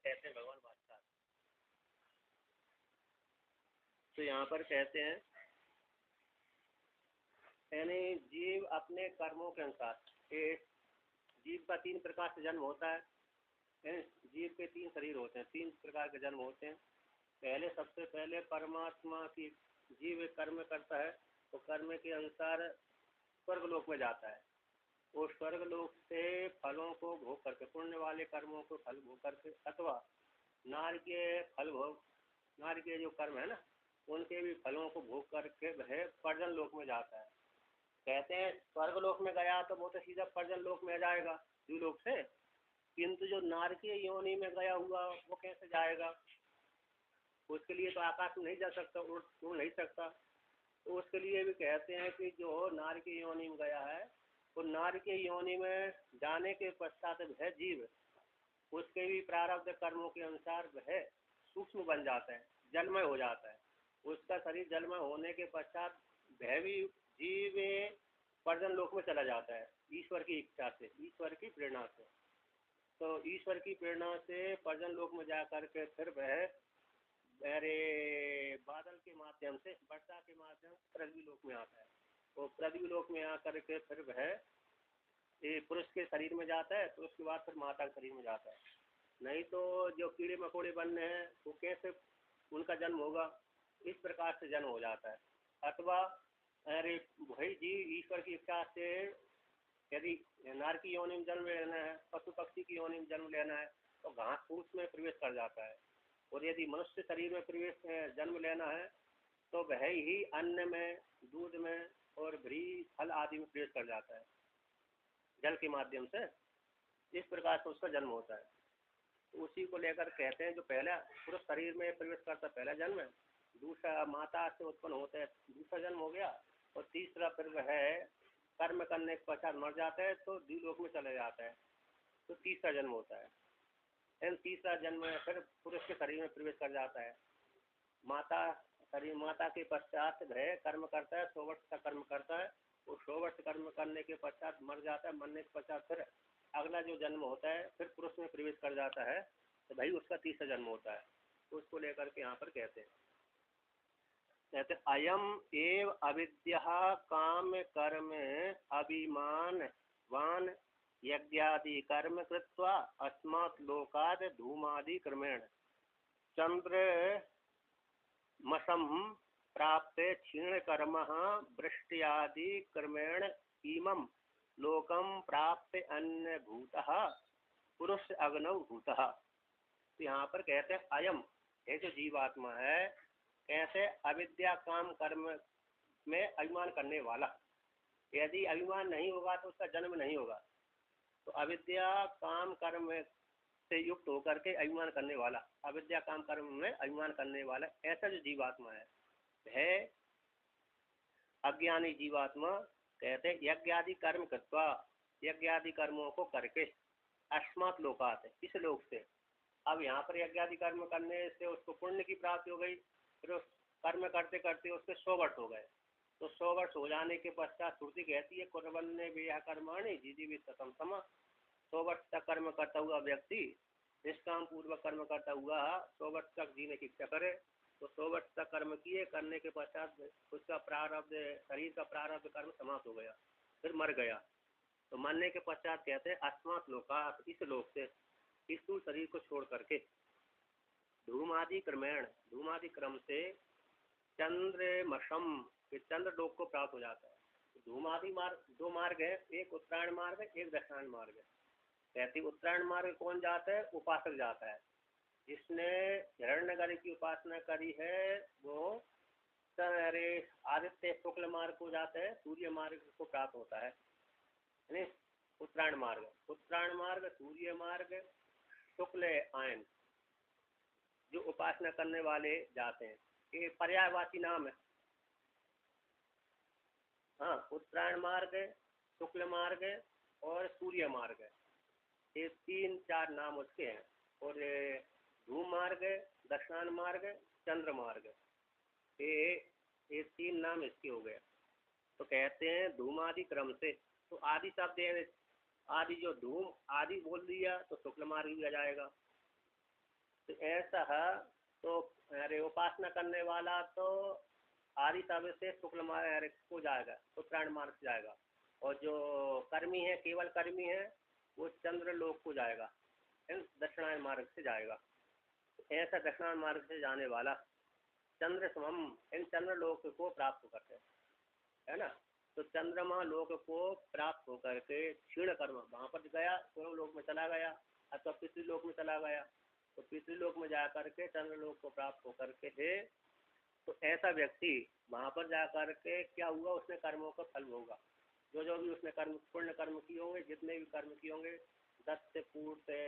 कहते हैं भगवान भास्कर। तो यहाँ पर कहते हैं यानी जीव अपने कर्मों के अनुसार, जीव का 3 प्रकार से जन्म होता है। जीव के 3 शरीर होते हैं, 3 प्रकार के जन्म होते हैं। पहले सबसे पहले परमात्मा की जीव एक कर्म करता है तो कर्म के अनुसार स्वर्गलोक में जाता है। वो स्वर्गलोक से फलों को भोग करके, पुण्य वाले कर्मों को फल भोग करके, अथवा नारकीय फल भोग, नारकीय जो कर्म है ना उनके भी फलों को भोग करके वह पर्जन लोक में जाता है। कहते हैं स्वर्गलोक में गया तो वो तो सीधा पर्जन लोक में जाएगा द्यूलोक से, किंतु जो नारकीय योनि में गया हुआ वो कैसे जाएगा? उसके लिए तो आकाश में नहीं जा सकता, उड़ नहीं सकता। तो उसके लिए भी कहते हैं कि जो नारकीय योनि में गया है वो नारकीय योनि में जाने के पश्चात वह जीव उसके भी प्रारब्ध कर्मों के अनुसार वह सूक्ष्म बन जाता है, जलमय हो जाता है। उसका शरीर जलमय होने के पश्चात वह भी जीव पर्जन लोक में चला जाता है ईश्वर की इच्छा से, ईश्वर की प्रेरणा से। तो ईश्वर की प्रेरणा से पर्जन लोक में जा करके फिर वह बादल के माध्यम से, वर्षा के माध्यम से पृथ्वी लोक में आता है। तो पृथ्वी लोक में आकर के फिर वह पुरुष के शरीर में जाता है, तो उसके बाद फिर माता के शरीर में जाता है। नहीं तो जो कीड़े मकोड़े बनने हैं वो कैसे उनका जन्म होगा? इस प्रकार से जन्म हो जाता है। अथवा अरे वही जीव ईश्वर की इच्छा से यदि नार की योनि में जन्म लेना है, पशु पक्षी की योनि में जन्म लेना है तो घास फूस में प्रवेश कर जाता है। और यदि मनुष्य शरीर में प्रवेश जन्म लेना है तो वह ही अन्न में, दूध में और भ्री फल आदि में प्रवेश कर जाता है जल के माध्यम से। इस प्रकार से उसका जन्म होता है। तो उसी को लेकर कहते हैं जो पहला पुरुष शरीर में प्रवेश करता पहला जन्म है, दूसरा माता से उत्पन्न होता है दूसरा जन्म हो गया, और तीसरा फिर वह कर्म करने के पश्चात मर जाता है तो द्यूलोक में चला जाता है, तो तीसरा जन्म होता है। एंड तीसरा जन्म में फिर पुरुष के शरीर में प्रवेश कर जाता है। माता के पश्चात वह कर्म करता है, 100 वर्ष का कर्म करता है। वो 100 वर्ष कर्म करने के पश्चात मर जाता है, मरने के पश्चात फिर अगला जो जन्म होता है फिर पुरुष में प्रवेश कर जाता है, तो भाई उसका तीसरा जन्म होता है। तो उसको लेकर के यहाँ पर कहते अयम एव अविद्या काम कर्म अभिमान वान यज्ञादि कर्म कृत्वा अस्मात् लोकाद धूमादि क्रमेण चंद्र मसम प्राप्ते क्षीण कर्म वृष्टियादि क्रमेण इमं लोकम प्राप्त अन्य भूतः पुरुष अग्नव भूतः। तो यहाँ पर कहते हैं अयम, ये जो जीवात्मा है कैसे अविद्या काम कर्म में अभिमान करने वाला। यदि अभिमान नहीं होगा तो उसका जन्म नहीं होगा। तो अविद्या काम कर्म से युक्त होकर के अभिमान करने वाला, अविद्या काम कर्म में अभिमान करने वाला ऐसा जो जीवात्मा है अज्ञानी जीवात्मा। कहते हैं यज्ञादि कर्म कृत्वा, यज्ञादि कर्मों को करके अस्मात् लोकात, इस लोक से। अब यहाँ पर यज्ञादि कर्म करने से उसको पुण्य की प्राप्ति हो गई, फिर उस कर्म करते करते उसके 100 वर्ष हो गए। तो 100 वर्ष हो जाने के पश्चात श्रुति कहती है कुर्वन्ने व्यय कर्माणि जीवी सतम सम। 100 वर्ष तक कर्म करता हुआ व्यक्ति निष्काम पूर्वक कर्म करता हुआ 100 वर्ष तक जीने की इच्छा करे, तो 100 वर्ष तक कर्म किए, करने के पश्चात उसका प्रारब्ध, शरीर का प्रारब्ध कर्म समाप्त हो गया, फिर मर गया। तो मरने के पश्चात कहते हैं अस्मात् लोकात, इस लोक से, इस शरीर को छोड़ करके धूमादि क्रमेण, धूमादि क्रम से चंद्रमशम, चंद्र लोक को प्राप्त हो जाता है। धूमादि मार्ग, 2 मार्ग है, एक उत्तरायण मार्ग है, एक दक्षिणायन मार्ग है। कहती उत्तरायण मार्ग कौन जाता है? उपासक जाता है। जिसने हिरण्यगर्भ की उपासना करी है वो आदित्य शुक्ल मार्ग को जाता है, सूर्य मार्ग को प्राप्त होता है। उत्तरायण मार्ग, उत्तरायण मार्ग, सूर्य मार्ग, शुक्ल आयन जो उपासना करने वाले जाते हैं। ये पर्यायवाची नाम है। हाँ, उत्तरायण मार्ग, शुक्ल मार्ग और सूर्य मार्ग, ये 3-4 नाम उसके हैं। और धूम मार्ग, दक्षिणायन मार्ग, चंद्र मार्ग, ये 3 नाम इसके हो गए। तो कहते हैं धूमादि क्रम से। तो आदि शब्द, आदि जो धूम आदि बोल दिया तो शुक्ल मार्ग भी आ जाएगा। तो ऐसा है। तो अरे उपासना करने वाला तो आदि तत्व से शुक्ल मार्ग को जाएगा, उत्तरायण मार्ग से जाएगा, और जो कर्मी है, केवल कर्मी है, वो चंद्र लोक को जाएगा, दक्षिणायन मार्ग से जाएगा। ऐसा दक्षिणायन मार्ग से जाने वाला चंद्र समम, इन चंद्र लोक को प्राप्त करते हैं, है ना। तो चंद्रमा लोक को प्राप्त होकर के क्षीण कर्म वहां पर गया, पूर्व लोक में चला गया, अथवा पितृलोक में चला गया, तो पितृलोक में जा करके चंद्रलोक को प्राप्त होकर के है। तो ऐसा व्यक्ति वहां पर जा करके क्या हुआ, उसने कर्मों का फल होगा, जो भी उसने कर्म, पुण्य कर्म किए होंगे, जितने भी कर्म किए होंगे, दत्त से पूर्त है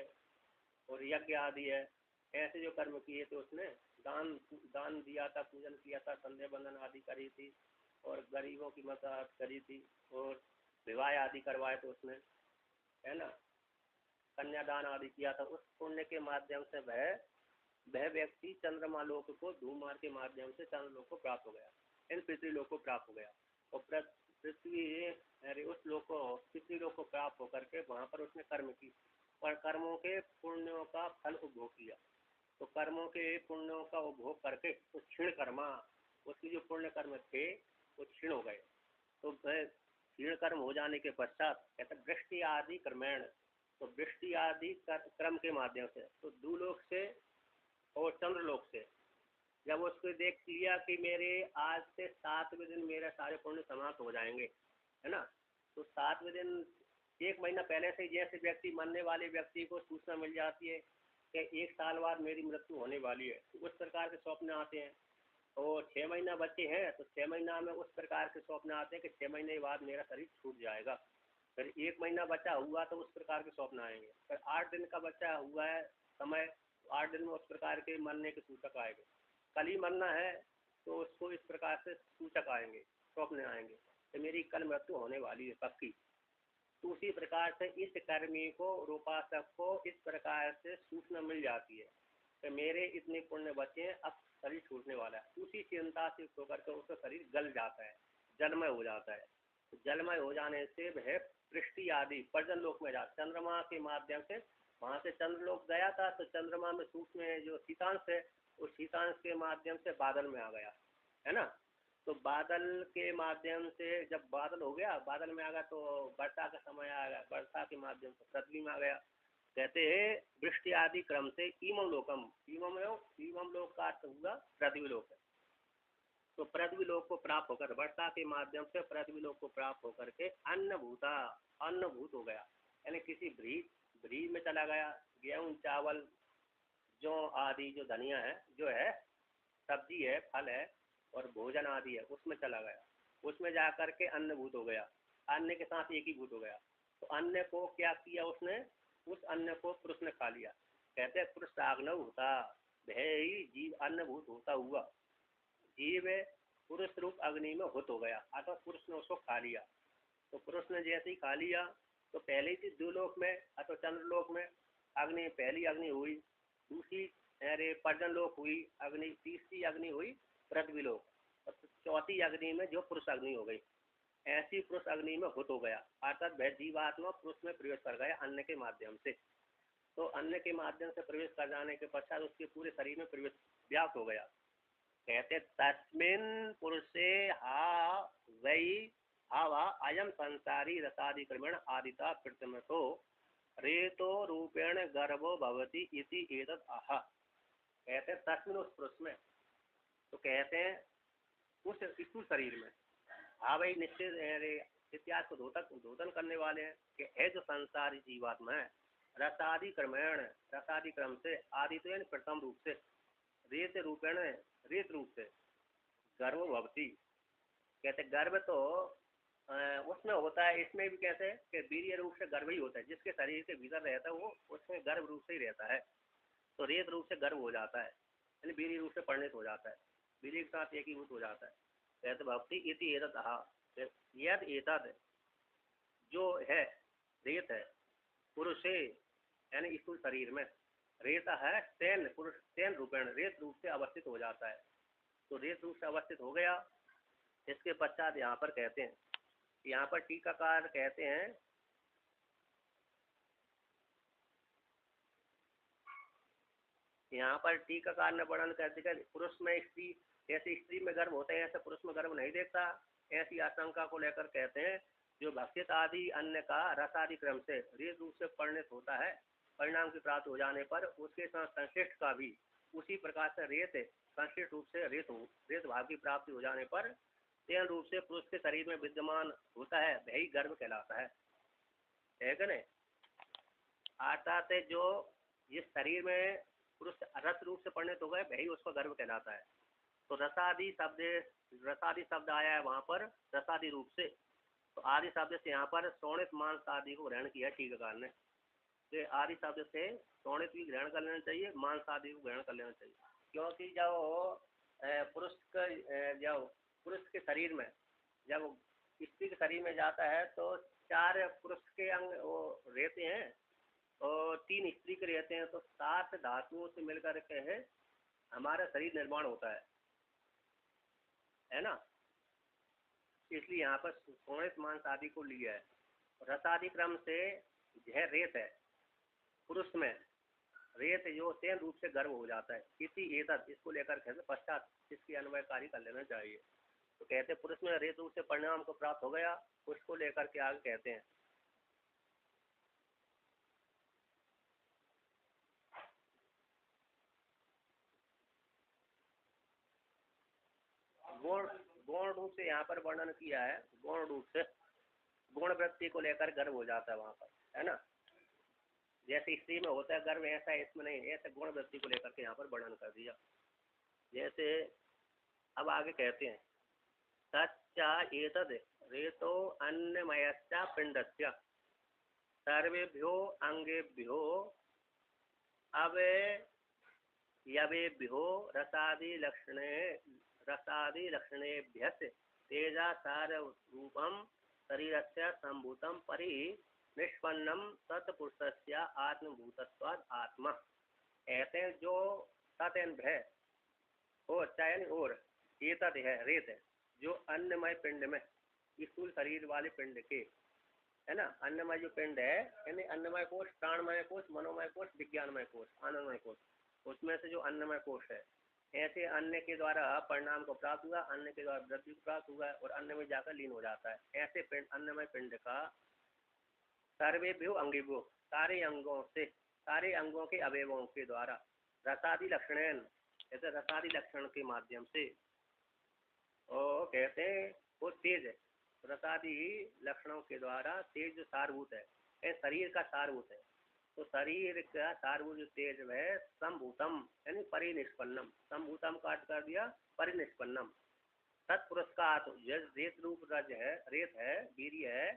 और यज्ञ आदि है, ऐसे जो कर्म किए थे उसने, दान दान दिया था, पूजन किया था, संध्या बंदन आदि करी थी, और गरीबों की मदद करी थी, और विवाह आदि करवाए थे उसने, है ना, कन्यादान आदि किया था, उस पुण्य के माध्यम से वह व्यक्ति चंद्रमा लोक को, धूमार के माध्यम से चंद्रलोक को प्राप्त हो गया, इन पृथ्वीलोक को प्राप्त हो गया। और पृथ्वी अरे उस लोक को, पृथ्वीलोक को प्राप्त होकर के वहां पर उसने कर्म की, और कर्मों के पुण्यों का फल उपभोग किया। तो कर्मों के पुण्यों का उपभोग करके तो क्षीण कर्मा, उसके जो पुण्य कर्म थे वो क्षीण हो गए। तो क्षीण कर्म हो जाने के पश्चात कहते वृष्टि आदि क्रमेण, तो वृष्टि आदि क्रम के माध्यम से, तो दूलोक से और चंद्रलोक से जब उसको देख लिया कि मेरे आज से 7वें दिन मेरे सारे पुण्य समाप्त हो जाएंगे, है ना, तो 7वें दिन, 1 महीना पहले से जैसे व्यक्ति, मरने वाले व्यक्ति को सूचना मिल जाती है कि 1 साल बाद मेरी मृत्यु होने वाली है, तो उस प्रकार के स्वप्न आते हैं। और 6 महीना बच्चे हैं तो 6 महीना में उस प्रकार के स्वप्न आते हैं कि 6 महीने बाद मेरा शरीर छूट जाएगा। फिर 1 महीना बच्चा हुआ तो उस प्रकार के स्वप्न आएंगे। फिर 8 दिन का बच्चा हुआ है समय, 8 दिन में उस प्रकार के मरने के सूचक आएंगे। कल ही मरना है तो उसको इस प्रकार से सूचक आएंगे, स्वप्न आएंगे कि मेरी कल मृत्यु होने वाली है पक्की। तो उसी प्रकार से इस कर्मी को, रूपासक को इस प्रकार से सूचना मिल जाती है कि मेरे इतने पुण्य बचे हैं, अब शरीर छूटने वाला है। उसी चिंता से होकर के उसका शरीर गल जाता है, जलमय हो जाता है। तो जलमय हो जाने से वह पृष्टि आदि पर्जन लोक में जाता, चंद्रमा के माध्यम से वहां से चंद्रलोक गया था, तो चंद्रमा में सूक्ष्म जो शीतांश है, उस शीतांश के माध्यम से बादल में आ गया, है ना। तो बादल के माध्यम से जब बादल हो गया, बादल में आ गया, तो वर्षा का समय आ गया, वर्षा के माध्यम से पृथ्वी में आ गया। कहते हैं वृष्टि आदि क्रम से ईमम लोकम, ईमम लोक का अर्थ हुआ पृथ्वी लोक है। तो पृथ्वी लोक को प्राप्त होकर, वर्षा के माध्यम से पृथ्वी लोक को प्राप्त होकर के अन्नभूता, अन्नभूत हो गया, यानी किसी भ्री में चला गया। गेहूं, चावल, जौ आदि जो धनिया है, जो है सब्जी है, फल है, और भोजन आदि है, उसमें चला गया, उसमें जा करके अन्नभूत हो गया, अन्न के साथ एक ही भूत हो गया। तो अन्न को क्या किया उसने, उस अन्न को पुरुष ने खा लिया। कहते हैं पुरुष आग्नव होता, वह ही जीव अन्नभूत होता हुआ जीव पुरुष रूप अग्नि में हुत हो गया, अथवा पुरुष ने उसको खा लिया। तो पुरुष ने जैसे ही खा लिया तो पहले ही द्युलोक में अथवा चंद्रलोक में अग्नि, पहली अग्नि हुई, दूसरी अरे पर्जन लोक हुई अग्नि, तीसरी अग्नि हुई पृथ्वी लोक, और चौथी अग्नि में जो पुरुष अग्नि हो गई। ऐसी पुरुष अग्नि में हुत हो गया, अर्थात वह जीवात्मा पुरुष में प्रवेश कर गया अन्न के माध्यम से। तो अन्न के माध्यम से प्रवेश कर जाने के पश्चात उसके पूरे शरीर में प्रवेश व्याप्त हो गया। कहते तस्मिन पुरुषे हा वही हावा अयम संसारी रसादिक्रमण आदिता कृतमतो रेतो रूपेण गर्भो भवति इति एतद् आह। कहते हैं तस्मिन, उस पुरुष में, तो कहते हैं उस स्थूल शरीर में, हाँ भाई निश्चित इत्यादि को धोतन करने वाले हैं कि है जो संसारी जीवात्मा है, रसादि क्रमेण, रसादि क्रम से, आदित्य प्रथम रूप से, रेत रूपेण, रेत रूप से, गर्भ भवती। कहते गर्भ तो उसमें होता है, इसमें भी कहते हैं कि वीर्य रूप से गर्भ ही होता है, जिसके शरीर के भीतर रहता है वो उसमें गर्भ रूप से ही रहता है। तो रेत रूप से गर्भ हो जाता है, यानी वीर्य रूप से परिणित हो जाता है, वीर्य के साथ एकीभूत हो जाता है। कहते भक्ति इति एतत् आह, यद एतद जो है रेत है पुरुषे, यानी स्थूल शरीर में, रेत है तेन, पुरुष तेन रूपेण, रेत रूप से अवस्थित हो जाता है। तो रेत रूप से अवस्थित हो गया। इसके पश्चात यहाँ पर कहते हैं, यहाँ पर टीकाकार कहते हैं यहाँ पर टीकाकार ने वर्णन कर दिया पुरुष में स्त्री, ऐसे स्त्री में गर्भ होते हैं ऐसे पुरुष में गर्भ नहीं देखता, ऐसी आशंका को लेकर कहते हैं जो भक्षित आदि अन्न का रस आदि क्रम से रेत रूप से परिणत होता है, परिणाम की प्राप्त हो जाने पर उसके साथ संश्लिष्ट का भी उसी प्रकार से रेत संश्लिष्ट रूप से रेत भाव की प्राप्ति हो जाने पर तेन रूप से पुरुष के शरीर में विद्यमान होता है, वही गर्भ कहलाता है कि नहीं। अर्थात जो जिस शरीर में पुरुष रस रूप से परिणत हो गए वही उसका गर्भ कहलाता है। तो रसादि शब्द आया है वहाँ पर रसादि रूप से, तो आदि शब्द से यहाँ पर शोणित मांस आदि को ग्रहण किया टीकाकार ने। तो आदि शब्द से शोणित भी ग्रहण कर लेना चाहिए, मांस आदि को ग्रहण कर लेना चाहिए, क्योंकि जब पुरुष के शरीर में जब स्त्री के शरीर में जाता है तो 4 पुरुष के अंग वो रहते हैं और 3 स्त्री के रहते हैं, तो 7 धातुओं से मिलकर के है हमारा शरीर निर्माण होता है ना। इसलिए यहाँ पर शोणित मांस आदि को लिया है। रसादि क्रम से यह रेत है, पुरुष में रेत जो तेन रूप से गर्भ हो जाता है, इसी एतद इसको लेकर कहते पश्चात इसकी अन्वयकारी कर लेना चाहिए। तो कहते पुरुष में रेत रूप से परिणाम को प्राप्त हो गया, उसको लेकर के आगे कहते हैं गौण रूप से यहाँ पर वर्णन किया है, गौण रूप से गुण वृत्ति को लेकर गर्भ हो जाता है वहाँ पर, है ना। जैसे स्त्री में होता है गर्भ ऐसा इसमें नहीं, ऐसे गुण वृत्ति को लेकर के यहाँ पर वर्णन कर दिया। जैसे अब आगे कहते हैं तच्चा एतद रेतो अन्नमयश्च पिंडस्य सर्वेभ्यो अंगेभ्यो अवयवेभ्यो रसादि लक्षणेभ्यः तेजा सार रूपम शरीरस्य संभूतम परि निष्पन्नम तत्पुरुषस्य आत्मभूतत्वाद आत्मा। कहते हैं जो तत्न है और चयन और एतद है रेत है जो अन्नमय पिंड में स्थूल शरीर वाले पिंड के, है ना। अन्नमय जो पिंड है यानी अन्नमय कोश, प्राणमय कोश, मनोमय कोश, विज्ञानमय कोश, आनंदमय कोश, उसमें से जो अन्नमय कोश है ऐसे अन्न के द्वारा परिणाम को प्राप्त हुआ, अन्न के द्वारा वृद्धि को प्राप्त हुआ और अन्न में जाकर लीन हो जाता है। ऐसे पिंड अन्नमय पिंड का सर्वेभ्यो अंगेभ्यो सारे अंगों से, सारे अंगों के अवयवों के द्वारा रसादि लक्षण, ऐसे रसादि लक्षण के माध्यम से और कहते हैं वो तेज है, रसादि लक्षणों के द्वारा तेज जो सारभूत है शरीर का सारभूत है, तो शरीर का सारभूत जो तेज है संभूतम यानी परिनिष्पन्नम, संभूतम का अर्थ कर दिया परिनिष्पन्नम, तत्पुरुष का रेत रूप रज है, रेत है, वीर्य है,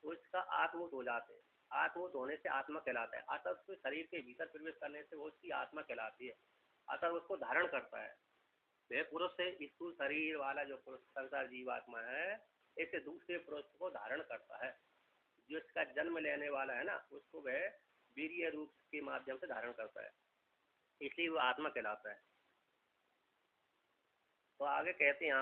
उसका आत्मभूत हो जाते हैं, आत्मभूत होने से आत्मा कहलाता है। अतः उसके शरीर के भीतर प्रवेश करने से वो उसकी आत्मा कहलाती है, अतः उसको धारण करता है। वह पुरुष से स्थूल शरीर वाला जो पुरुष संसार जीवात्मा है ऐसे दूसरे पुरुष को धारण करता है, जो इसका जन्म लेने वाला है ना उसको वह वीर्य रूप के माध्यम से धारण करता है, इसलिए वो आत्मा कहलाता है। तो आगे कहते हैं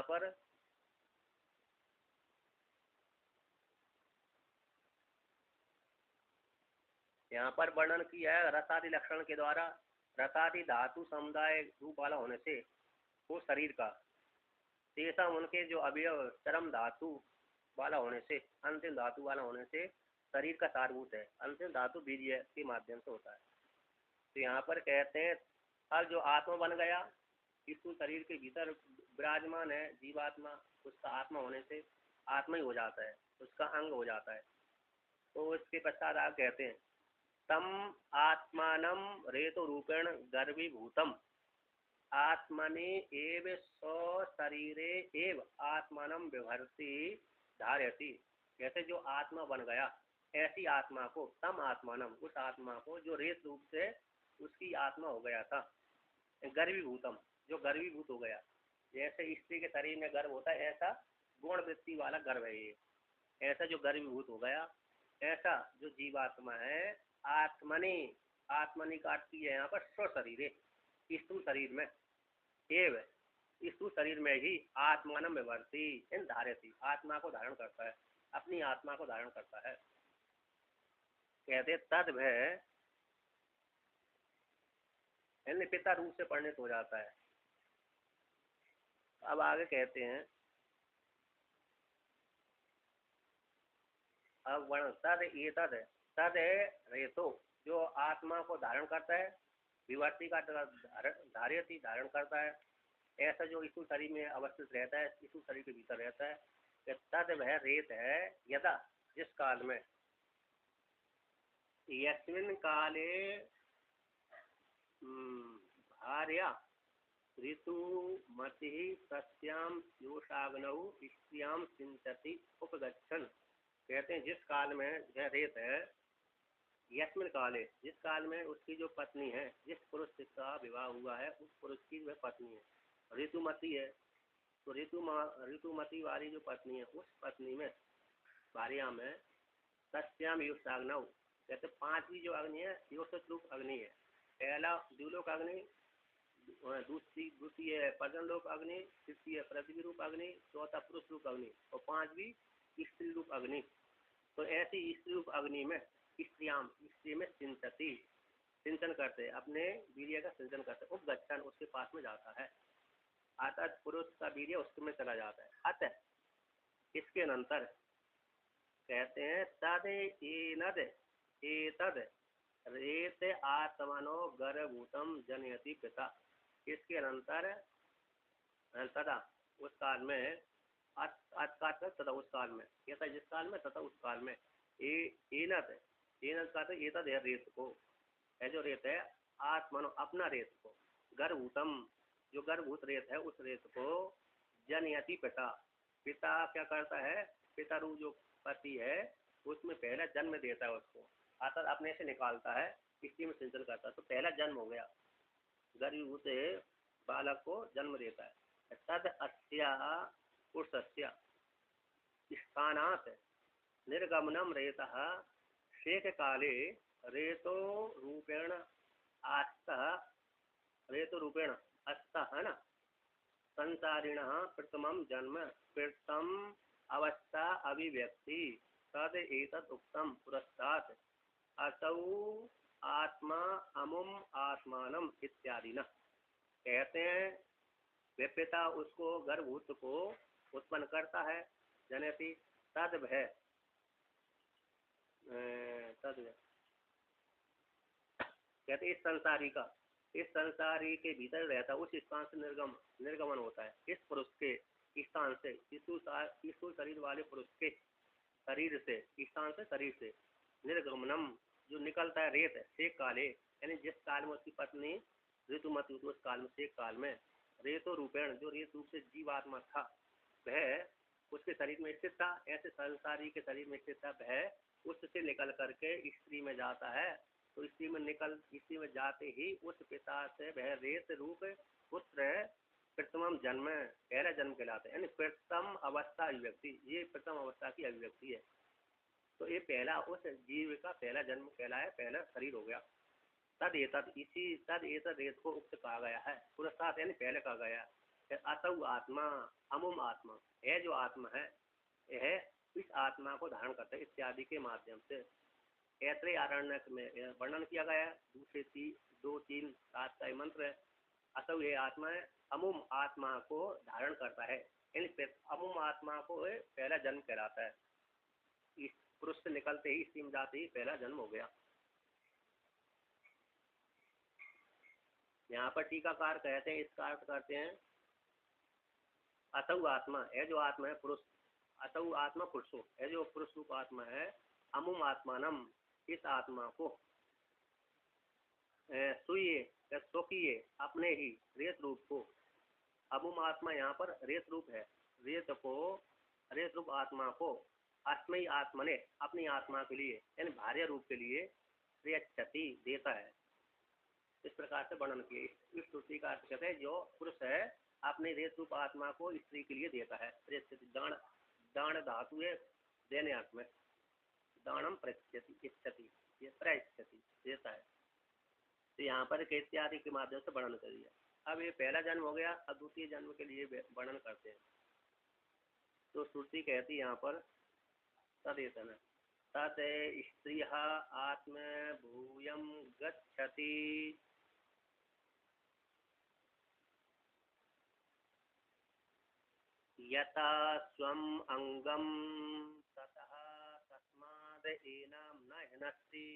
यहाँ पर वर्णन किया है रसादि लक्षण के द्वारा, रसादि धातु समुदाय रूप वाला होने से वो शरीर का, तेसा उनके जो अवयव चरम धातु वाला होने से, अंतिम धातु वाला होने से शरीर का सारभूत है, अंतिम धातु वीर्य के माध्यम से होता है। तो यहाँ पर कहते हैं अब जो आत्मा बन गया स्थूल शरीर के भीतर विराजमान है जीवात्मा, उसका आत्मा होने से आत्मा ही हो जाता है, उसका अंग हो जाता है। तो इसके पश्चात आप कहते हैं तम आत्मानम रेतो रूपेण गर्भीभूतम आत्मनि एव स्वशरीरे एव आत्मानम विभर्ति धारयति। जैसे जो आत्मा बन गया ऐसी आत्मा को, तम आत्मानम उस आत्मा को जो रेत रूप से उसकी आत्मा हो गया था, गर्भीभूतम जो गर्भीभूत हो गया, जैसे स्त्री के शरीर में गर्भ होता है ऐसा गुण वृत्ति वाला गर्भ है ये, ऐसा जो गर्भीभूत हो गया ऐसा जो जीवात्मा है आत्मनि काटती है यहाँ पर स्वशरीरे स्थूल शरीर में, एव स्थूल शरीर में ही आत्मानम विभर्ति इन धारयति आत्मा को धारण करता है, अपनी आत्मा को धारण करता है। कहते तद भय यानी पिता रूप से परिणत हो जाता है। अब आगे कहते हैं, अब वर्ण तद ये तद है रेतो, जो आत्मा को धारण करता है, विवर्ती का धारण करता है, ऐसा जो इस शरीर में अवस्थित रहता है, इस शरीर के भीतर रहता है, कि तद वह रेत है यदा, जिस काल में, यस्मिन काले भार्या ऋतुमति सस्याम योषाग्नौ स्त्रियाम सिंचति उपगच्छन। कहते हैं जिस काल में यह रेत है, यस्मिन काले, जिस काल में उसकी जो पत्नी है, जिस पुरुष का विवाह हुआ है उस पुरुष की वह पत्नी है, ऋतुमती है, तो ऋतुमती वाली जो पत्नी है, उस पत्नी में, भार्या में, सस्याम योषाग्नौ, कहते पांचवी जो अग्नि है योषित रूप अग्नि है। पहला द्युलोक अग्नि, द्वितीय पर्जन लोक अग्नि, तृतीय पृथ्वी रूप अग्नि, चौथा पुरुष रूप अग्नि और पांचवी स्त्री रूप अग्नि। तो ऐसी स्त्री रूप अग्नि में स्त्री में सिंचती, सिंचन करते, अपने वीर्य का सिंचन करते, उपगच्छन, उसके पास में जाता है, अतः पुरुष का वीर्य उसमें चला जाता है। अतः इसके अनंतर कहते हैं तद एतद रेत आत्मनो गर्भूतम जनयति पिता। इसके अनंतर तथा उस काल में, तथा उस काल में, कहता है जिस काल में तथा उस काल में, एनत का तो एतद है रेत को, है जो रेत है, आत्मनो अपना रेत को, गर्भूतम जो गर्भूत रेत है उस रेत को, जनयति पिता, पिता क्या करता है, पिता रूप जो पति है उसमें पहला जन्म देता है उसको, अर्थात अपने से निकालता है, इसी में सिंचन करता है, तो पहला जन्म हो गया, गर्भूत बालक को जन्म देता है। तद अस्या पुरुषस्या स्थानात् निर्गमनम रेतः शेख काले रेतो रूपेण आस्तः, रेतो रूपेण अस्तः है ना, संसारिणः प्रथमं जन्म प्रथम अवस्था अभिव्यक्ति तद एतत् उक्तम पुरस्तात् असौ आत्मा अमुम आत्मानम इत्यादि न। कहते हैं वे पिता उसको गर्भूत को उत्पन्न करता है, जनयति, तद भय कहते इस संसारी के भीतर रहता, उस स्थान से निर्गमन होता है, इस पुरुष के स्थान से, स्थूल शरीर वाले पुरुष के शरीर से, स्थान से, शरीर से, निर्गमनम जो निकलता है रेत, शेख काले, यानी जिस काल में उसकी पत्नी ऋतुमती उस काल में, शेख काल में, रेतो रूपेण जो रेत रूप से जीवात्मा था, वह उसके शरीर में स्थित था, ऐसे संसारी के शरीर में स्थित था, वह उससे निकल करके स्त्री में जाता है, तो स्त्री में जाते ही उस पिता से वह रेत रूप पुत्र प्रथम जन्म, पहला जन्म कहलाते हैं, यानी प्रथम अवस्था अभिव्यक्ति, ये प्रथम अवस्था की अभिव्यक्ति है। तो ये पहला उस जीव का पहला जन्म कहलाया, पहला शरीर हो गया। तद एतद रेत को उक्त कहा गया है, पुरस्तात् यानी पहले कहा गया है। असौ आत्मा अमुम आत्मा, यह जो आत्मा है यह इस आत्मा को धारण करता है इत्यादि के माध्यम से ऐत्रेय आरण्यक में वर्णन किया गया है। दूसरे 2-3-7 का मंत्र है। असौ ये आत्मा है, अमुम आत्मा को धारण करता है, यानी अमुम आत्मा को पहला जन्म कहलाता है, इस पुरुष से निकलते ही, स्त्री में जाते ही पहला जन्म हो गया। यहाँ पर टीकाकार कहते हैं, इसका अर्थ करते हैं असौ आत्मा, है जो आत्मा है पुरुष, असौ आत्मा पुरुषो, है जो पुरुष रूप आत्मा है, अमुम आत्मानम इस आत्मा को, सुइए सोकिए अपने ही रेत रूप को, अमुम आत्मा यहाँ पर रेत रूप है, रेत रूप आत्मा को अस्मयी आत्मने अपनी आत्मा के लिए, यानी भार्य रूप के लिए श्रेयच्छति देता है। इस प्रकार से वर्णन किए। इस श्रुति का अर्थ कहते हैं जो पुरुष है अपने रेत रूप आत्मा को स्त्री के लिए देता है। दान धातु है देने अर्थ में, दानम प्रच्छति इच्छति, ये प्रच्छति देता है। तो यहाँ पर इत्यादि के माध्यम से वर्णन कर दिया। अब ये पहला जन्म हो गया, अब द्वितीय जन्म के लिए वर्णन करते हैं। तो श्रुति कहती है यहाँ पर तदेतन तत् स्त्रियः आत्म भूयं गच्छति यथा स्वम अंगम ततः तस्माद एनाम न हिनस्ति।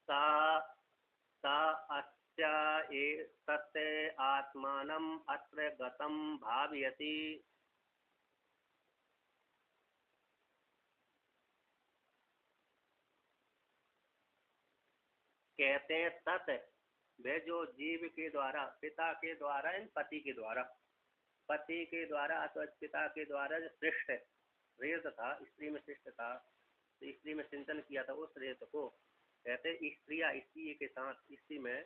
सा सा अस्या तस्य आत्मानम् अत्र गतं भावयति। कहते हैं तत् वह जो जीव के द्वारा, पिता के द्वारा, पति के द्वारा अथवा पिता के द्वारा जो सृष्ट रेत था, स्त्री में सृष्ट था, तो स्त्री में सिंचन किया था, उस रेत को कहते स्त्रिया, स्त्री के साथ स्त्री में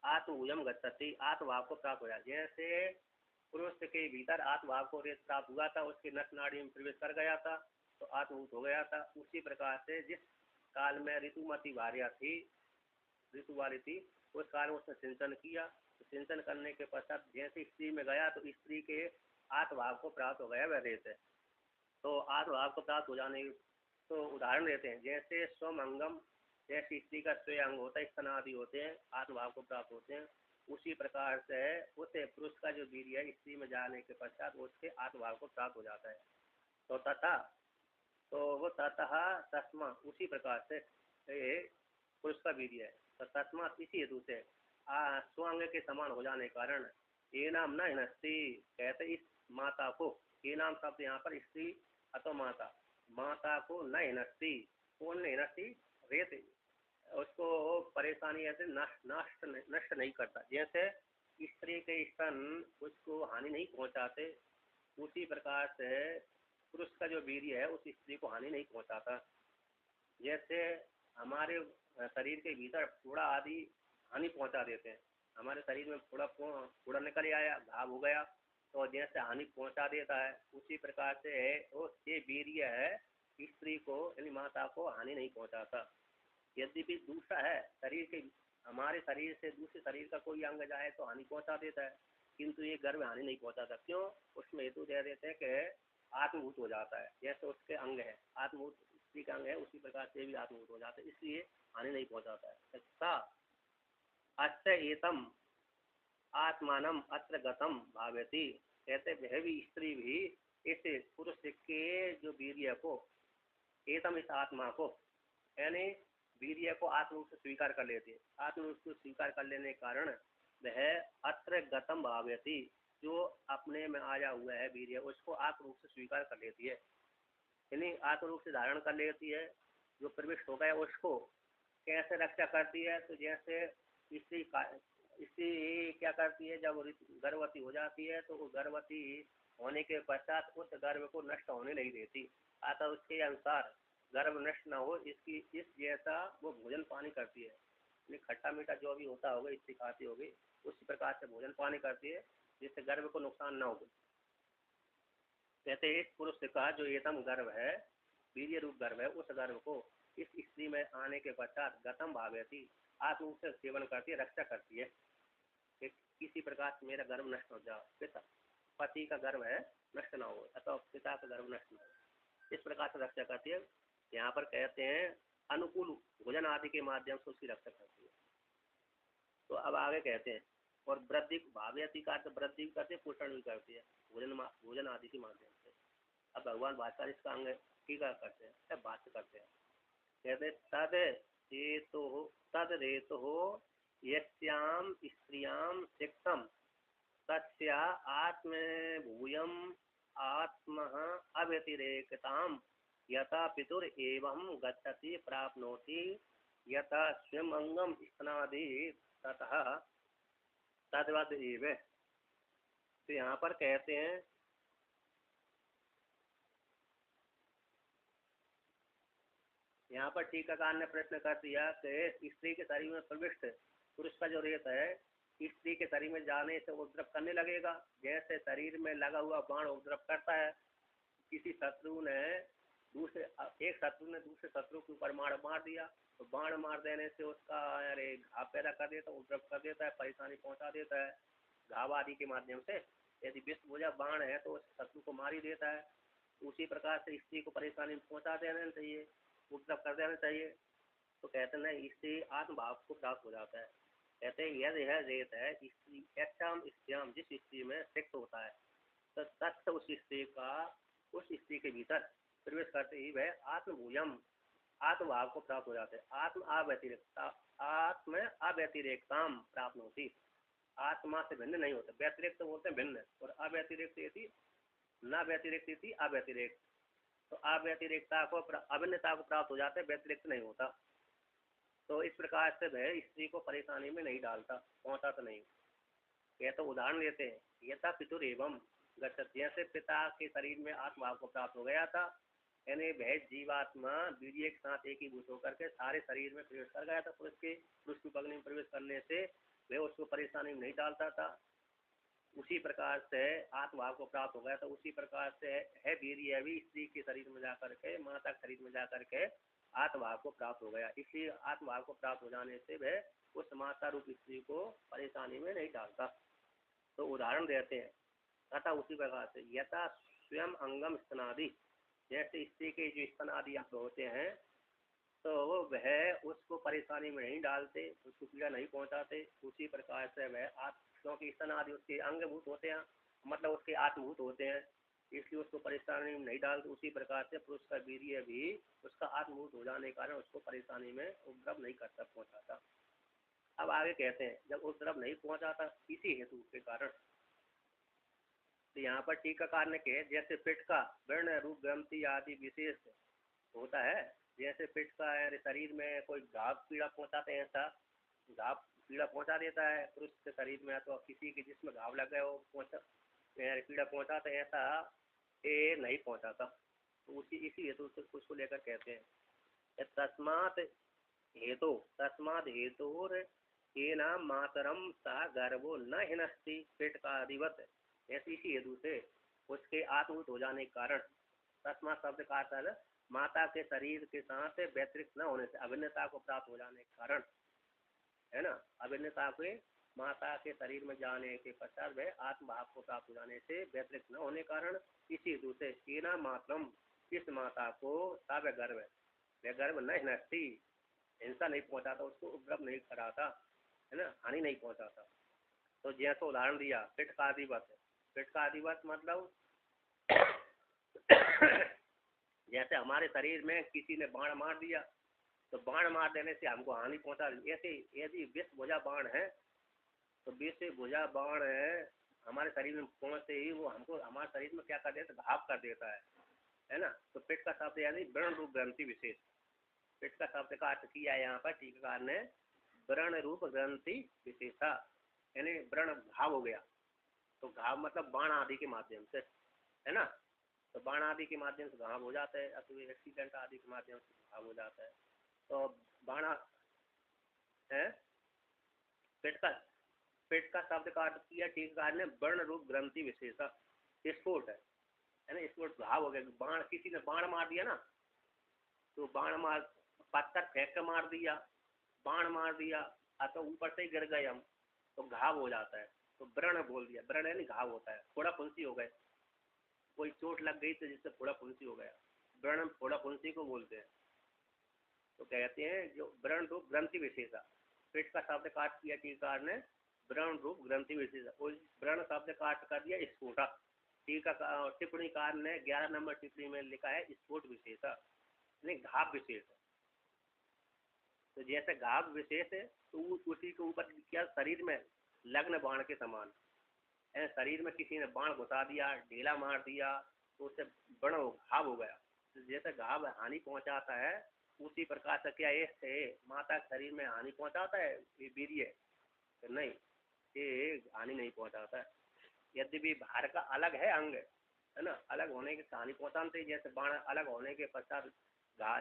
आत्मूयम गच्छति, आत्मभाव को प्राप्त हो जाए। जैसे पुरुष के भीतर आत्मभाव को रेत प्राप्त हुआ था, उसके नस नाड़ी में प्रवेश कर गया था तो आत्मभूत हो गया था। उसी प्रकार से जिस काल में ऋतुमती भार्या थी, ऋतु वाली थी, उस काल में उसने सिंचन किया, तो सिंचन करने के पश्चात जैसे स्त्री में गया तो स्त्री के आत्मभाव को प्राप्त हो गया वह रेत है। तो आत्मभाव को प्राप्त हो जाने तो उदाहरण देते हैं, जैसे स्वम अंगम, जैसे स्त्री का स्वयं अंग होता है, स्तन आदि होते हैं, आत्मभाव को प्राप्त होते हैं। उसी प्रकार से उसे पुरुष का जो वीर्य है स्त्री में जाने के पश्चात उसके आत्मभाव को प्राप्त हो जाता है। तो तथा, तो वो ततः तस्मा, उसी प्रकार से पुरुष का वीर्य है, तो तस्मा इसी हेतु से स्वांग के समान हो जाने के कारण ये नाम न हिनस्ती, कहते इस माता को, ये नाम शब्द यहाँ पर स्त्री अथवा माता, माता को न हिनस्ती, कौन नहीं हिनस्ती, रेत उसको परेशानी ऐसे नष्ट नहीं करता। जैसे स्त्री के स्तन उसको हानि नहीं पहुँचाते, उसी प्रकार से पुरुष का जो वीर्य है उस स्त्री को हानि नहीं पहुँचाता। जैसे हमारे शरीर के भीतर फोड़ा आदि हानि पहुँचा देते हैं, हमारे शरीर में फोड़ा निकल आया, घाव हो गया, तो जैसे हानि पहुँचा देता है, उसी प्रकार से वो ये वीर्य है स्त्री को यानी माता को हानि नहीं पहुँचाता। यद्यपि दूसरा है, शरीर के, हमारे शरीर से दूसरे शरीर का कोई अंग जाए तो हानि पहुँचा देता है, किंतु ये गर्भ हानि नहीं पहुँचाता। क्यों? उसमें हेतु दे देते हैं कि आत्मभूत हो जाता है, जैसे उसके अंग है आत्मभूत, स्त्री का अंग है, उसी प्रकार से भी आत्मभूत हो जाता है, इसलिए हानि नहीं पहुँचाता है। सा अस्य एतम आत्मानम अत्र गतम भावयति, कहते वह भी स्त्री भी इस पुरुष के जो वीर्य को, एतम इस आत्मा को, यानी वीर्य को आत्मरूप से स्वीकार कर लेती है। आत्मरूप से स्वीकार कर लेने के कारण वह अत्र गतम भावयति, जो अपने में आया हुआ है वीर्य उसको आत्मरूप से स्वीकार कर लेती है, यानी आत्मरूप से धारण कर लेती है। जो प्रविष्ट हो गया उसको कैसे रक्षा करती है, तो जैसे स्त्री क्या करती है, जब गर्भवती हो जाती है तो वो गर्भवती होने के पश्चात उस गर्भ को नष्ट होने नहीं देती, अतः उसके अनुसार गर्भ नष्ट न हो इसकी इस जैसा वो भोजन पानी करती है, खट्टा मीठा जो भी होता होगा स्त्री खाती होगी, उसी प्रकार से भोजन पानी करती है जिससे गर्भ को नुकसान न हो। कहते हैं इस पुरुष का जो एतम गर्भ है, वीर्य रूप गर्भ है, उस गर्भ को इस स्त्री में आने के पश्चात गतम भावयति, आत्म से सेवन करती है, रक्षा करती है कि किसी प्रकार से मेरा गर्भ नष्ट हो जाओ, पिता पति का गर्भ है नष्ट ना हो अथवा पिता का गर्भ नष्ट ना हो, इस प्रकार से रक्षा करती है। यहाँ पर कहते हैं अनुकूल भोजन आदि के माध्यम से उसकी रक्षा करती है। तो अब आगे कहते हैं और वृद्धि भावयति का वृद्धि भी करती है, पोषण भी करती है भोजन आदि के माध्यम से। अब भगवान भाषा इसका अंग टीका करते हैं, बात करते हैं, कहते तद रेतु यस्याम स्त्रियाम सिक्तम तस्या आत्मभूयम आत्मः अव्यतिरेकताम यथा पितुर एवं गच्छति प्राप्नोति यथा स्वयं अंगम स्तनादि ततः तद्वद एव। तो यहाँ पर कहते हैं यहाँ पर टीकाकार ने प्रश्न कर दिया कि स्त्री के शरीर में प्रविष्ट पुरुष का जो रेत है स्त्री के शरीर में जाने से उपद्रव करने लगेगा, जैसे शरीर में लगा हुआ बाण उपद्रव करता है। किसी शत्रु ने दूसरे शत्रु के ऊपर बाण मार दिया, तो बाण मार देने से उसका अरे घाव पैदा कर देता है, उपद्रव कर देता है, परेशानी पहुंचा देता है घाव आदि के माध्यम से। यदि विष भोजा बाण है तो उस शत्रु को मार ही देता है। उसी प्रकार से स्त्री को परेशानी पहुंचा देना चाहिए, उपद्रव कर देना चाहिए। तो कहते हैं ना इससे आत्मभाव को प्राप्त हो जाता है। कहते हैं यदि यह रेत है स्त्री यक्षाम स्त्रियाम, जिस स्त्री में सेक्स होता है तो तत्व उस स्त्री का उस स्त्री के भीतर प्रवेश करते ही वह आत्मभूयम आत्मभाव को प्राप्त हो जाते हैं। आत्म अव्यतिरेकताम प्राप्त होती, आत्मा से भिन्न नहीं होता। व्यतिरिक्त बोलते हैं भिन्न, और अव्यतिरिक्त यदि न व्यतिरिक्त यदि अव्यतिरिक्त, तो अव्यतिरिक्ता को अभिन्नता को प्राप्त हो जाता है, व्यतिरिक्त नहीं होता। तो इस प्रकार से वह स्त्री को परेशानी में नहीं डालता, पहुंचाता नहीं। यह तो उदाहरण लेते हैं, यथा पितुर एवं गच्छत, जैसे पिता के शरीर में आत्मभाव को प्राप्त हो गया था, यानी वह जीवात्मा वीर्य के साथ एक ही भूत होकर के सारे शरीर में प्रवेश कर गया था। पुरुष की पगनी में प्रवेश करने से वह उसको परेशानी में नहीं डालता था। उसी प्रकार से आत्मभाव को प्राप्त हो गया था। उसी प्रकार से है वीर्य भी स्त्री के शरीर में जाकर के, माता के शरीर में जाकर के आत्मभाव को प्राप्त हो गया। इसलिए आत्मभाव को प्राप्त हो जाने से वह उस माता रूप स्त्री को परेशानी में नहीं डालता। तो उदाहरण देते हैं, तथा उसी प्रकार से यथा स्वयं अंगम स्तनादि, जैसे स्त्री के जो स्तन आदि अंग होते हैं तो वह उसको परेशानी में नहीं डालते, उसको पीड़ा नहीं पहुंचाते। उसी प्रकार से वह क्योंकि स्तन आदि उसके अंगभूत होते हैं, मतलब उसके आत्मभूत होते हैं, इसलिए उसको परेशानी में नहीं डालते। उसी प्रकार से पुरुष का वीर्य भी उसका आत्मभूत हो जाने के कारण उसको परेशानी में उपद्रव नहीं करता, पहुंचाता। अब आगे कहते हैं जब उपद्रव नहीं पहुंचाता इसी हेतु के कारण, तो यहाँ पर टीकाकार ने कहे जैसे पिट का वर्ण रूप ग्रंथि आदि विशेष होता है, जैसे पिट का शरीर में कोई घाव पीड़ा पहुंचाते हैं, ऐसा घाव पीड़ा पहुंचा देता है पुरुष के शरीर में, तो किसी के जिसमें घाव लग गए वो पीड़ा पहुंचाते हैं, ऐसा ये नहीं पहुंचाता। तो इसी हेतु से उसको लेकर कहते हैं तस्मात् हेतु केना मातरम सा गर्भो न हिनस्ति पेट का अधिवत, ऐसी इसी हेतु से उसके आत्मभूत हो जाने के कारण, तस्मात् शब्द का अर्थ है माता के शरीर के साथ व्यतिरिक्त न होने से, अभिन्नता को प्राप्त हो जाने के कारण, है ना, अभिन्नता के माता के शरीर में जाने के पश्चात वह आत्मभाव को प्राप्त हो जाने से व्यतिरिक्त न होने के कारण, इसी हेतु से केना मातरम, इस माता को वह गर्भ न हिनस्ति, हिंसा नहीं पहुंचाता, उसको उपद्रव नहीं कराता, है ना, हानि नहीं पहुंचाता। तो जैसा उदाहरण दिया पिट का अधिवत, पिट का अधिवत मतलब जैसे हमारे शरीर में किसी ने बाण मार दिया, तो बाण मार देने से हमको हानि पहुंचा दी। ऐसे यदि विष भुजा बाण है, तो विष भुजा बाण है हमारे शरीर में पहुंचते ही वो हमको हमारे शरीर में क्या कर देता है, घाव कर देता है ना। तो पेट का शब्द यानी व्रण रूप ग्रंथि विशेष, पेट का शब्द का अर्थ किया है यहाँ पर टीकाकार ने व्रण रूप ग्रंथि विशेषा, यानी व्रण घाव हो गया। तो घाव मतलब बाण आदि के माध्यम से, है ना, तो बाण आदि के माध्यम से घाव हो जाता है, अथवा एक्सीडेंट आदि के माध्यम से घाव हो जाता है। तो बाणा है पेट का शब्द का अर्थ किया टीकाकार ने वर्ण रूप ग्रंथि विशेषा, स्फोट है ना, स्फोट घाव हो गया। बाण, किसी ने बाण मार दिया ना, तो बाण मार, पत्थर फेंक कर मार दिया, बाण मार दिया, अथवा ऊपर से ही गिर गए हम, तो घाव हो जाता है। तो व्रण बोल दिया, व्रण यानी घाव होता है, फोड़ा फुंसी हो गए, कोई चोट लग गई तो जिससे फोड़ा फुंसी हो गया, व्रण फोड़ा फुंसी को बोलते हैं। तो कहते हैं जो व्रण रूप ग्रंथि विशेषा, पेट का शब्द काट किया टीकाकार ने व्रण रूप ग्रंथि विशेषा, और व्रण शब्द काट कर दिया स्फोटा। टिप्पणी कार ने 11 नंबर टिप्पणी में लिखा है स्फोट विशेषा, नहीं घाव विशेष। तो जैसे घाव विशेष है तो उसी के ऊपर क्या शरीर में लग्न बाण के समान, शरीर में किसी ने बाण घुसा दिया, ढीला मार दिया, तो उससे बड़ा घाव हो गया। तो जैसे घाव हानि पहुंचाता है, उसी प्रकार से क्या ये माता के शरीर में हानि पहुंचाता है ये वीर्य? नहीं, ये हानि नहीं पहुंचाता है। यद्यपि बाहर का अलग है अंग, है ना, अलग होने के हानि पहुंचाते, जैसे बाण अलग होने के पश्चात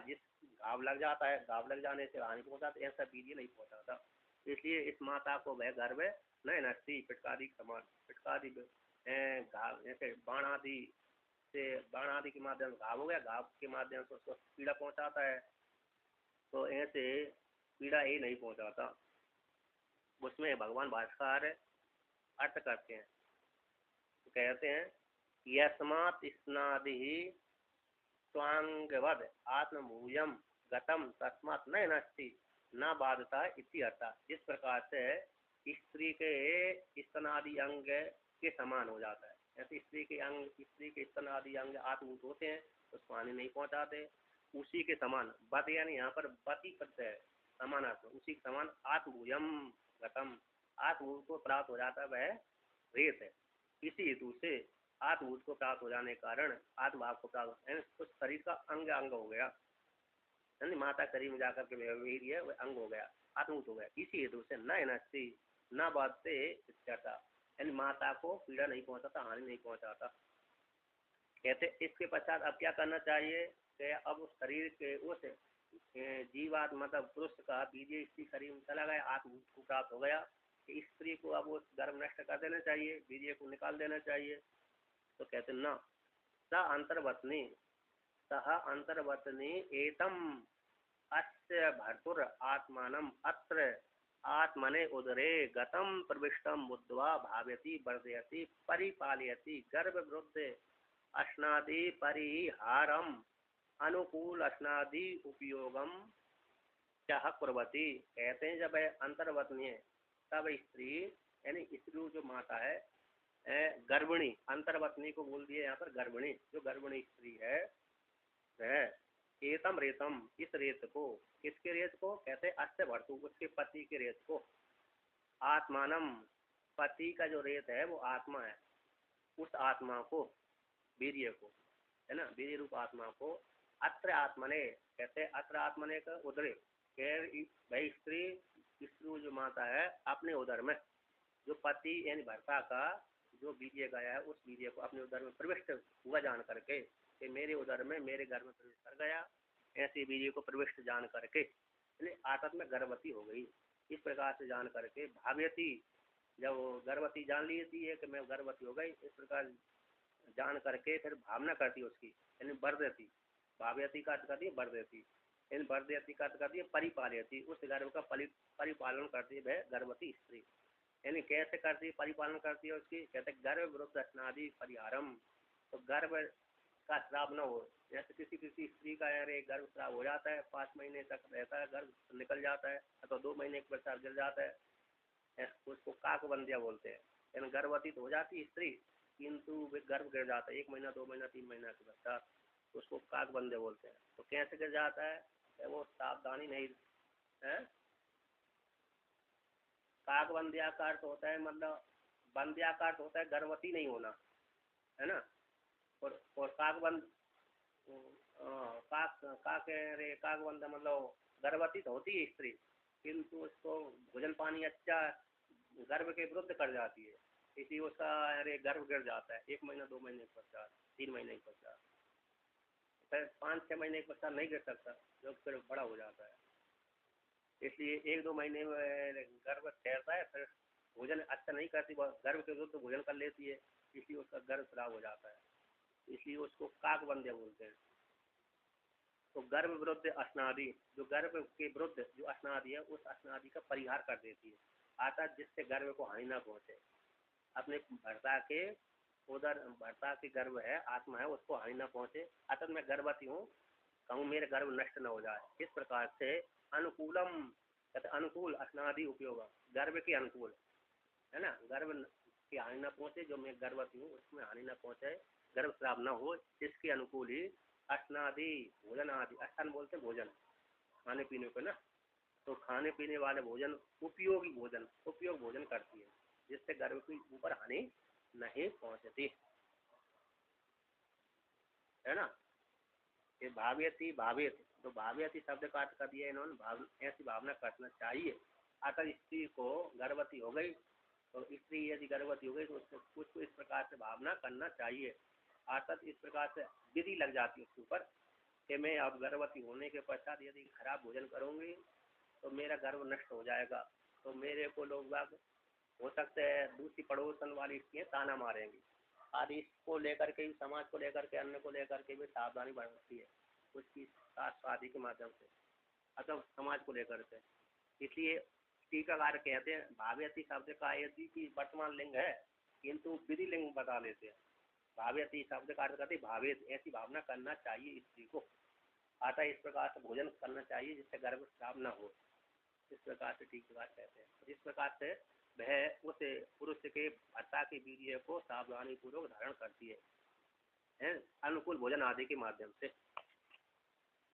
जिस घाव लग जाता है, घाव लग जाने से हानि पहुंचाता, ऐसा वीर्य नहीं पहुंचाता। इसलिए इस माता को वह गर्भ नहीं नष्टी पिटकादि समान, पिटकादि घाव जैसे बाण आदि से, बाण आदि के माध्यम से घाव हो गया, घाव के माध्यम से उसको पीड़ा पहुंचाता है, तो ऐसे पीड़ा ही नहीं पहुंचाता। उसमें भगवान भास्कर अर्थ करते हैं, तो कहते हैं यस्मात् स्नादि स्वांगवद आत्मभूयम गतम तस्मात् न नस्ति न बाधता इति अर्थ। जिस प्रकार से स्त्री के स्तनादि अंग के समान हो जाता है, ऐसे स्त्री के स्तनादि अंग आत्मभूत होते हैं तो पानी नहीं पहुंचाते, उसी के समान बत यानी यहाँ पर बती पद है समानार्थ, उसी के समान आत्मभूयम गतम आत्मभूत को प्राप्त हो जाता है वह रेत है। इसी हेतु से आत्मभूत को प्राप्त हो जाने के कारण आत्मभाव को प्राप्त तो शरीर का अंग अंग हो गया, यानी माता शरीर में जाकर के वही है वह अंग हो गया, आत्मभूत हो गया। इसी हेतु से न नस्ती न बाधते इत्यार्थ, यानी माता को पीड़ा नहीं पहुंचाता, हानि नहीं पहुंचाता। कहते इसके पश्चात अब क्या करना चाहिए कि अब शरीर के उस जीवात मतलब पुरुष का बीज स्त्री शरीर में चला गया, आत्मभूत को प्राप्त हो गया, स्त्री को अब उस गर्भ नष्ट कर देना चाहिए, बीज को निकाल देना चाहिए। तो कहते न स अंतर्वतनी सह अंतर्वतनी एतम अस्य भर्तुर आत्मानम अत्र आत्मने उदरे गतम प्रविष्टम बुद्ध्वा भावयति वर्धयति परिपालयति गर्भ वृद्ध अश्नादि परिहारम अनुकूल अश्नादि उपयोगम चाह कुर्वती। कहते हैं जब अंतर्वतनी है तब स्त्री यानी स्त्री जो माता है गर्भिणी, अंतर्वतनी को बोल दिया यहाँ पर गर्भिणी, जो गर्भिणी स्त्री है वह एतम रेतम इस रेत को, किसके रेत को कहते अस्य भर्तु उसके पति के रेत को, आत्मानम पति का जो रेत है वो आत्मा है, उस आत्मा को वीर्य को है ना, वीर्य रूप आत्मा को अत्र आत्मने कहते अत्र आत्मने का उदरे भाई स्त्री जो माता है अपने उदर में जो पति यानी भर्ता का जो वीर्य गया है उस वीर्य को अपने उदर में प्रविष्ट हुआ जान करके कि मेरे उदर में मेरे घर में प्रवेश कर गया, ऐसे वीर्य को प्रविष्ट जान करके आतत में गर्भवती हो गई। इस प्रकार से जान करके भाव्यती जब गर्भवती जान लेती है कि मैं गर्भवती हो गई, इस प्रकार जान करके फिर भावना करती है उसकी यानी वर्धयती, भाव्यती का अर्थ करती है वर्धयती, यानी वर्धयती का अर्थ करती है परिपालयती, उस गर्भ का परिपालन करती है वह गर्भवती स्त्री। यानी कैसे करती है परिपालन करती है उसकी, कहते गर्भ विरुद्ध स्नादि परिहारम, तो गर्भ का स्राव न हो, जैसे किसी स्त्री का यार गर्भ स्राव हो जाता है 5 महीने तक रहता है, गर्भ निकल जाता है अथवा 2 महीने के पश्चात गिर जाता है, उसको काकबंदिया बोलते हैं। यानी गर्भवती तो हो जाती है स्त्री किंतु वे गर्भ गिर जाता है 1 महीना 2 महीना 3 महीना के पश्चात, उसको काकबंदिया बोलते हैं। तो कैसे गिर जाता है वो सावधानी नहीं है। काकबंदिया का अर्थ होता है मतलब बंदिया का अर्थ होता है गर्भवती नहीं होना है ना, और काकबंद काकबंद मतलब गर्भवती तो होती है स्त्री किंतु उसको भोजन पानी अच्छा गर्भ के विरुद्ध कर जाती है, इसी उसका अरे गर्भ गिर जाता है 1 महीना 2 महीने के पश्चात 3 महीने के पश्चात, फिर 5-6 महीने के पश्चात नहीं गिर सकता जो फिर बड़ा हो जाता है, इसलिए 1-2 महीने में गर्भ ठहरता है, फिर भोजन अच्छा नहीं करती, गर्भ के विरुद्ध भोजन कर लेती है, इसलिए उसका गर्भ खराब हो जाता है, इसलिए उसको काकबंदिया बोलते हैं। तो गर्भ विरुद्ध अस्नादि, जो गर्भ के विरुद्ध जो अस्नादि है उस अस्नादि का परिहार कर देती है, अर्थात जिससे गर्भ को हानि न पहुंचे, अपने भर्ता के उधर भर्ता के गर्भ है आत्मा है उसको हानि न पहुंचे, अर्थात मैं गर्भवती हूँ कहूँ मेरे गर्भ नष्ट न हो जाए, इस प्रकार से अनुकूलम कहते अनुकूल अस्नादि उपयोग, गर्भ के अनुकूल है ना, गर्भ की हानि न पहुंचे, जो मैं गर्भवती हूँ उसमें हानि न पहुंचे, गर्भ श्राप न हो, इसके अनुकूल ही अस्नादि भोजन आदि, अस्थान बोलते भोजन खाने पीने को ना, तो खाने पीने वाले भोजन उपयोगी भोजन उपयोग भोजन करती है जिससे गर्भ के ऊपर हानि नहीं पहुंचती है ना। ये भाव्यति भाव्यति, तो भाव्यति शब्द का अर्थ कर दिया इन्होंने ऐसी भावना करना चाहिए। अगर स्त्री को गर्भवती हो गई तो स्त्री यदि गर्भवती हो गई तो उसको इस प्रकार से भावना करना चाहिए, अर्थात इस प्रकार से विधि लग जाती है उसके ऊपर कि मैं अब गर्भवती होने के पश्चात यदि खराब भोजन करूंगी तो मेरा गर्भ नष्ट हो जाएगा, तो मेरे को लोग बाग हो सकते है दूसरी पड़ोसन वाली स्त्रियाँ ताना मारेंगी आदि, इसको लेकर के समाज को लेकर के अन्य को लेकर के भी सावधानी बढ़ती है उसकी शादी के माध्यम से अथवा समाज को लेकर के। इसलिए टीकाकार कहते हैं भाव्यति शब्द का यदि की वर्तमान लिंग है किंतु विधि लिंग बता देते हैं, भाव्यति शब्द का अर्थ करते भावेत, ऐसी भावना करना चाहिए स्त्री को आता है, इस प्रकार से भोजन करना चाहिए जिससे गर्भस्राव न हो। इस प्रकार से ठीक बात कहते हैं। इस प्रकार से वह उस पुरुष के भर्ता के वीर्य को सावधानी पूर्वक धारण करती है अनुकूल भोजन आदि के माध्यम से।